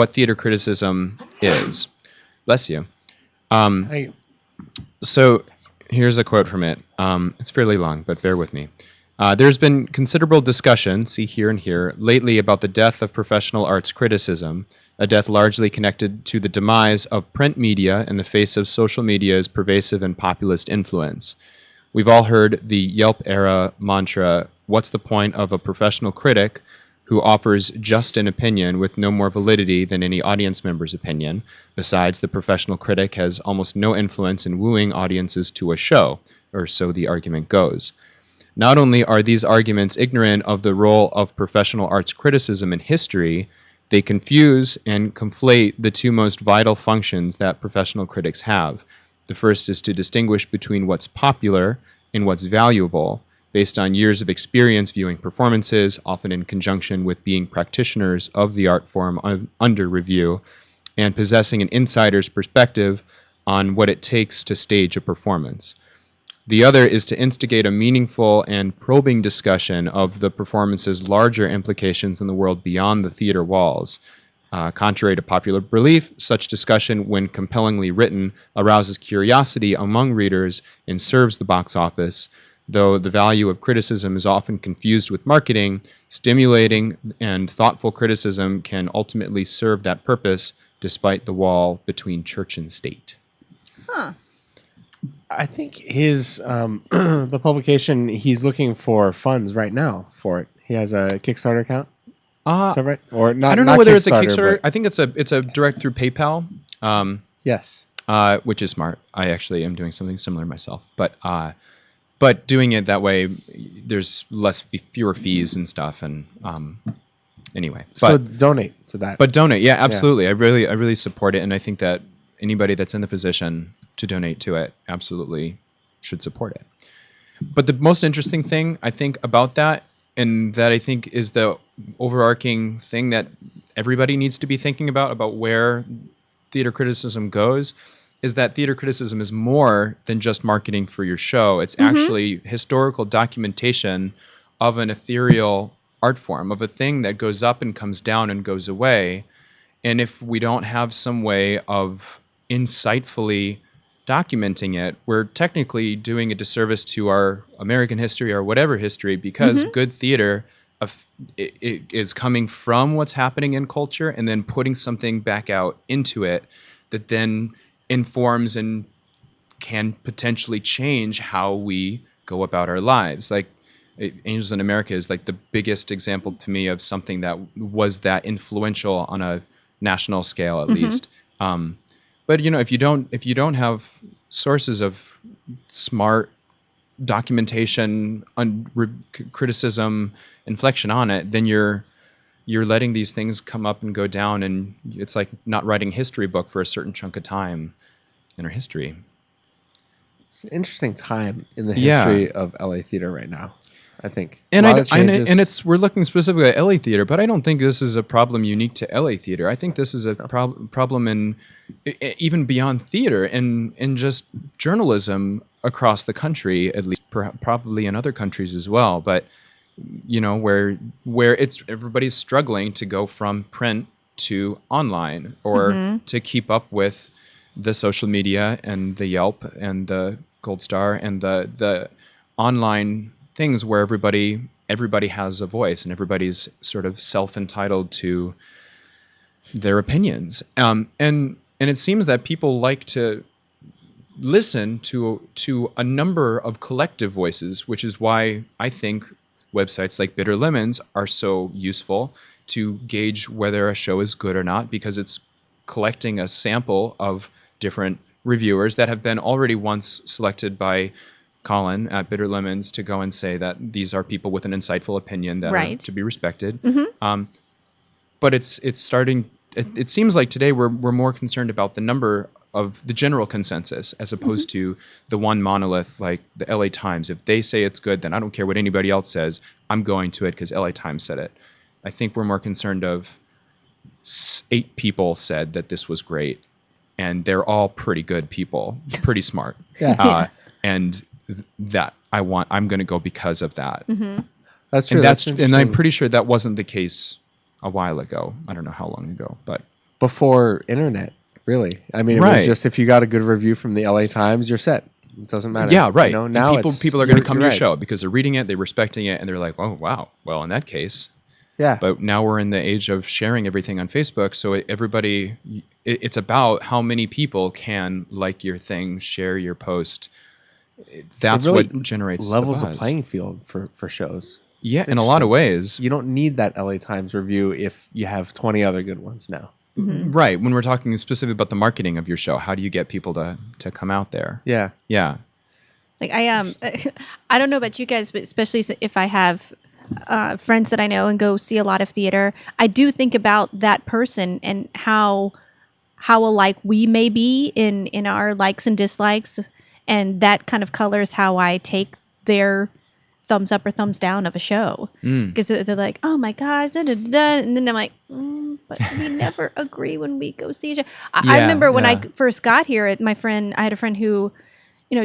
theater criticism is. Bless you. So here's a quote from it. It's fairly long, but bear with me. There's been considerable discussion, see here and here, lately about the death of professional arts criticism, a death largely connected to the demise of print media in the face of social media's pervasive and populist influence. We've all heard the Yelp-era mantra, what's the point of a professional critic who offers just an opinion with no more validity than any audience member's opinion? Besides, the professional critic has almost no influence in wooing audiences to a show, or so the argument goes. Not only are these arguments ignorant of the role of professional arts criticism in history, they confuse and conflate the two most vital functions that professional critics have. The first is to distinguish between what's popular and what's valuable, based on years of experience viewing performances, often in conjunction with being practitioners of the art form under review, and possessing an insider's perspective on what it takes to stage a performance. The other is to instigate a meaningful and probing discussion of the performance's larger implications in the world beyond the theater walls. Contrary to popular belief, such discussion, when compellingly written, arouses curiosity among readers and serves the box office. Though the value of criticism is often confused with marketing, stimulating and thoughtful criticism can ultimately serve that purpose, despite the wall between church and state. Huh. I think his the publication, he's looking for funds right now for it. He has a Kickstarter account. Is that right? Or not? I don't know not whether it's a Kickstarter. but- I think it's a direct through PayPal. Yes. Which is smart. I actually am doing something similar myself, but doing it that way, there's fewer fees and stuff, and anyway. So donate to that. But donate, yeah, absolutely. I really support it, and I think that anybody that's in the position to donate to it absolutely should support it. But the most interesting thing I think about that, and that I think is the overarching thing that everybody needs to be thinking about where theater criticism goes, is that theater criticism is more than just marketing for your show. It's actually historical documentation of an ethereal art form, of a thing that goes up and comes down and goes away. And if we don't have some way of insightfully documenting it, we're technically doing a disservice to our American history or whatever history, because good theater it is coming from what's happening in culture and then putting something back out into it that then informs and can potentially change how we go about our lives. Like Angels in America is like the biggest example to me of something that was that influential on a national scale, at least. But if you don't have sources of smart documentation, criticism, inflection on it, then you're letting these things come up and go down, and it's like not writing a history book for a certain chunk of time in our history. It's an interesting time in the history of LA theater right now. I think. And A lot of changes. it's we're looking specifically at LA theater, but I don't think this is a problem unique to LA theater. I think this is a problem in even beyond theater and in just journalism across the country, at least probably in other countries as well. But where it's everybody's struggling to go from print to online or to keep up with the social media and the Yelp and the Gold Star and the online things where everybody has a voice and everybody's sort of self-entitled to their opinions. And it seems that people like to listen to a number of collective voices, which is why I think websites like Bitter Lemons are so useful to gauge whether a show is good or not, because it's collecting a sample of different reviewers that have been already once selected by Colin at Bitter Lemons to go and say that these are people with an insightful opinion that are to be respected. But it's starting. It seems like today we're more concerned about the number of the general consensus as opposed to the one monolith like the LA Times. If they say it's good, then I don't care what anybody else says. I'm going to it because LA Times said it. I think we're more concerned of 8 people said that this was great, and they're all pretty good people, pretty smart. And that I'm going to go because of that. That's true. And I'm pretty sure that wasn't the case a while ago. I don't know how long ago, but before internet, really. I mean, it was just if you got a good review from the LA Times, you're set. It doesn't matter. Yeah, right. Now people are going to come to your show because they're reading it, they're respecting it, and they're like, oh, wow. Well, in that case. Yeah. But now we're in the age of sharing everything on Facebook, so it's about how many people can like your thing, share your post. That's really what generates levels the the playing field for shows. Yeah, in a lot of ways. You don't need that LA Times review if you have 20 other good ones now. Right. When we're talking specifically about the marketing of your show, how do you get people to come out there? Yeah. Yeah. Like I don't know about you guys, but especially if I have friends that I know and go see a lot of theater, I do think about that person and how alike we may be in our likes and dislikes, and that kind of colors how I take their thumbs up or thumbs down of a show, because they're like, oh my gosh, da, da, da, da. And then I'm like, but we never agree when we go see a show. I remember when I first got here, I had a friend who,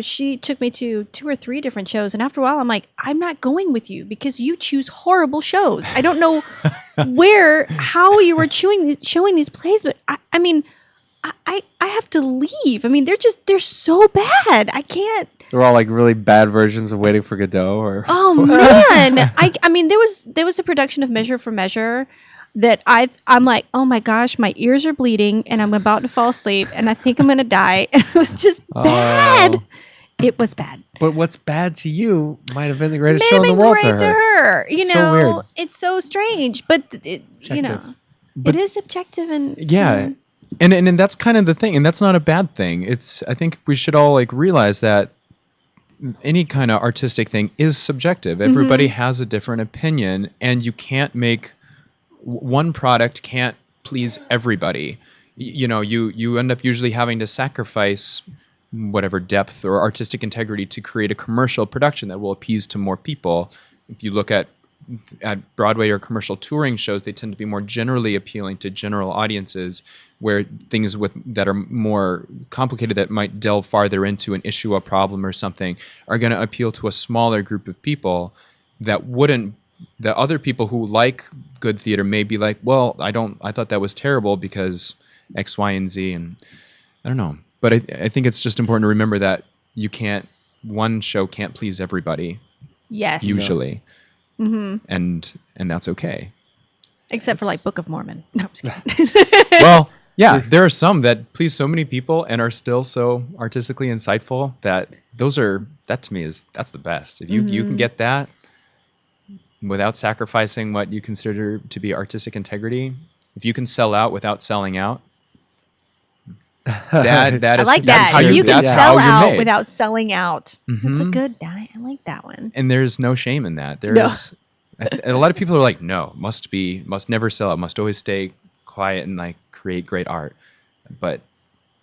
she took me to 2 or 3 different shows, and after a while I'm like, I'm not going with you because you choose horrible shows. I don't know how you were showing these plays, but I mean I have to leave. I mean, they're so bad. I can't. They're all like really bad versions of Waiting for Godot, or oh man, I mean there was a production of Measure for Measure that I'm like, oh my gosh, my ears are bleeding and I'm about to fall asleep and I think I'm gonna die. And it was just bad. It was bad. But what's bad to you might have been the greatest show in the world to her. So weird. It's so strange, but it is objective and yeah. And that's kind of the thing, and that's not a bad thing. I think we should all realize that any kind of artistic thing is subjective. Everybody has a different opinion, and you can't make one product can't please everybody. You end up usually having to sacrifice whatever depth or artistic integrity to create a commercial production that will appease to more people. If you look at Broadway or commercial touring shows, they tend to be more generally appealing to general audiences, where things that are more complicated, that might delve farther into an issue, a problem or something, are going to appeal to a smaller group of people that wouldn't. The other people who like good theater may be like, well, I thought that was terrible because X, Y, and Z, and I don't know. But I think it's just important to remember that one show can't please everybody. Yes. Usually. And that's okay. Except for Book of Mormon. No, I'm just kidding. Well, yeah, there are some that please so many people and are still so artistically insightful that that to me that's the best. If you can get that without sacrificing what you consider to be artistic integrity, if you can sell out without selling out, that is I like that's that. how You can that's sell how you're out made. without selling out. That's a good diet. I like that one. And there's no shame in that. A lot of people are like, no, must never sell out, must always stay quiet and create great art. But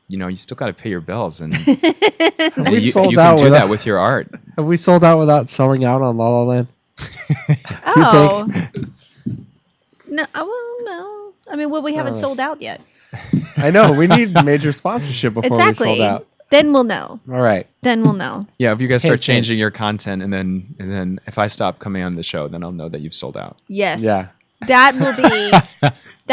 you still got to pay your bills, and you can do that with your art. Have we sold out without selling out on La La Land? Oh. No, well, no. I mean, we haven't sold out yet. I know. We need major sponsorship before Exactly. we sold out. Then we'll know. All right. Then we'll know. Yeah, if you guys start Hints, changing hints. your content, and then if I stop coming on the show, then I'll know that you've sold out. Yes. Yeah. That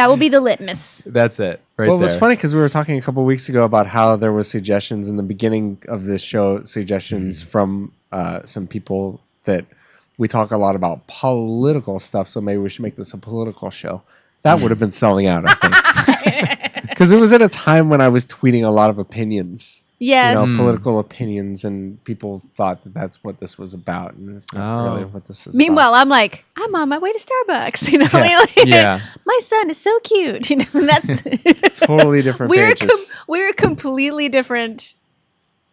will be the litmus. That's it. Right Well, it there. was funny because we were talking a couple weeks ago about how there were suggestions in the beginning of this show, suggestions from some people that we talk a lot about political stuff, so maybe we should make this a political show. That would have been selling out, I think. Because it was at a time when I was tweeting a lot of opinions. Yes. You know, political opinions, and people thought that that's what this was about, and it's not really what this is Meanwhile, about. I'm like, I'm on my way to Starbucks. You know, Yeah. I mean, like, Yeah. my son is so cute. You know, and that's Totally different pages. We're completely different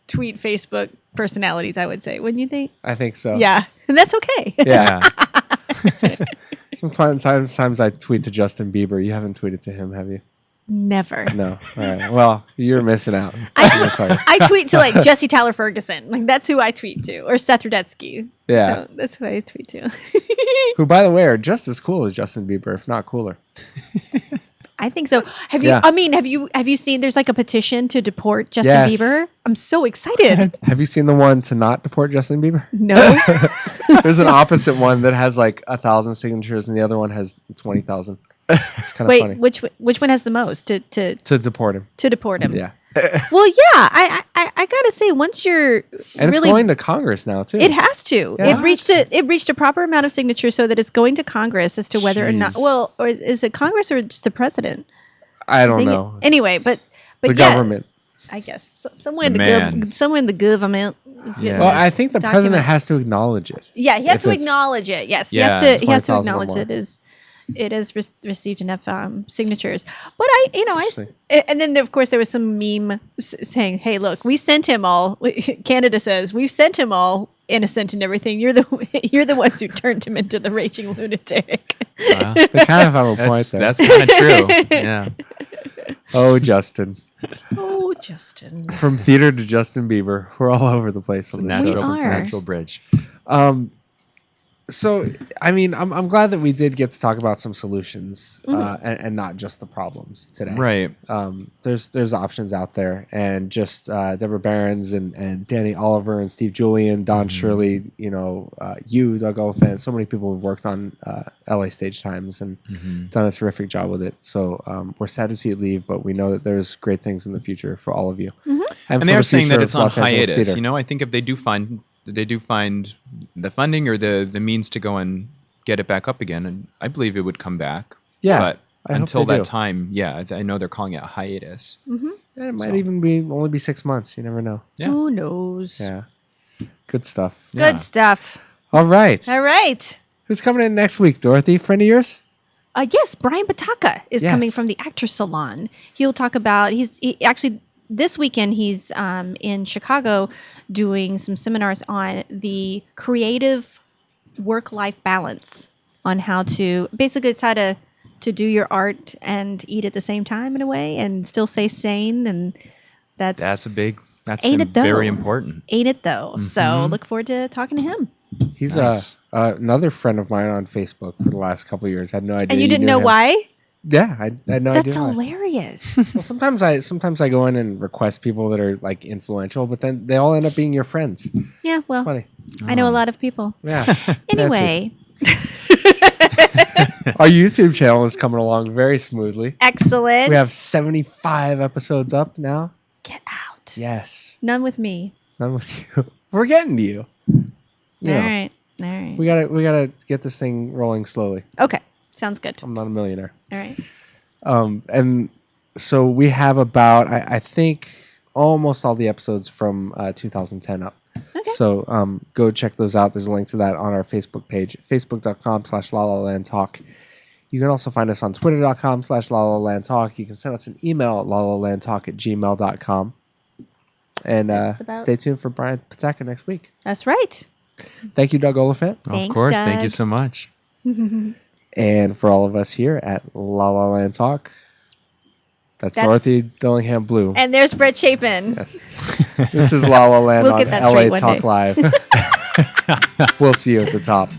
tweet Facebook personalities, I would say. Wouldn't you think? I think so. Yeah, and that's okay. Yeah. Sometimes I tweet to Justin Bieber. You haven't tweeted to him, have you? Never. No. All right. Well, you're missing out. I'm gonna tell you. I tweet to like Jesse Tyler Ferguson. Like that's who I tweet to, or Seth Rudetsky. Yeah. So that's who I tweet to. Who, by the way, are just as cool as Justin Bieber, if not cooler. I think so. Have you? Yeah. I mean, have you seen? There's like a petition to deport Justin Yes. Bieber. I'm so excited. Have you seen the one to not deport Justin Bieber? No. There's an opposite one that has like 1,000 signatures, and the other one has 20,000. It's kind of Wait, funny. which one has the most to To deport him. deport him? Yeah. Well, yeah. I gotta say, once you're And it's really, going to Congress now too. it has to. Yeah. It reached a proper amount of signatures so that it's going to Congress as to whether or not. Jeez. Well, or is it Congress or just the president? I don't Think know. Anyway, but The yeah, government. I guess someone Man. in the government is getting Yeah. Well, this I think the document. president has to acknowledge it. Yeah, he has If to it's- acknowledge it. Yes, Yeah, he has to 20,000 or acknowledge more. it has received enough signatures. But Interesting. and then of course there was some meme saying, "Hey, look, we sent him all." Canada says we've sent him all innocent and everything. You're the ones who turned him into the raging lunatic. Wow. They kind of have a point there. That's kind of true. Yeah. Oh, Justin. Oh, Justin. From theater to Justin Bieber. We're all over the place It's a on this natural, show. are. natural bridge. So, I mean, I'm glad that we did get to talk about some solutions Mm-hmm. and not just the problems today. Right. There's options out there, and just Deborah Behrens and Danny Oliver and Steve Julian, Don Shirley, you, Doug Oliphant, so many people have worked on LA Stage Times and done a terrific job with it. So we're sad to see it leave, but we know that there's great things in the future for all of you. And for they the are saying future that of it's on Los Angeles hiatus. theater. I think if they do find the funding or the means to go and get it back up again, and I believe it would come back. Yeah, But I hope until they that do. time, yeah, I know they're calling it a hiatus. And it might So. even only be 6 months. You never know. Yeah. Who knows? Yeah. Good stuff. Yeah. Good stuff. All right. All right. Who's coming in next week, Dorothy? Friend of yours? Yes, Brian Bataka is Yes. coming from the Actors Salon. He'll talk about actually this weekend he's in Chicago doing some seminars on the creative work-life balance, on how to basically it's how to do your art and eat at the same time in a way and still stay sane, and that's Ain't it though? very important. ain't it though. So look forward to talking to him. He's Nice. another friend of mine on Facebook for the last couple of years. I had no idea. And you didn't know him. why? Yeah, I had no That's idea. why. hilarious. Well, sometimes I go in and request people that are like influential, but then they all end up being your friends. It's Yeah, well, funny. I know a lot of people. Yeah. Anyway, Our YouTube channel is coming along very smoothly. excellent. We have 75 episodes up now. Get out. Yes. None with me. None with you. We're getting to you. You know, All right. All right. We gotta get this thing rolling slowly. Okay. Sounds good. I'm not a millionaire. All right. And so we have about I think almost all the episodes from 2010 up. Okay. So go check those out. There's a link to that on our Facebook page, facebook.com/lalalandtalk. You can also find us on twitter.com/lalalandtalk. You can send us an email at lalalandtalk@gmail.com. And That's about- stay tuned for Brian Pataka next week. That's right. Thank you, Doug Oliphant. Thanks, of course. Thank Doug. you so much. And for all of us here at La La Land Talk, that's Dorothy Dillingham Blue. And there's Brett Chapin. Yes. This is La La Land We'll on get that LA straight one Talk day. Live. We'll see you at the top.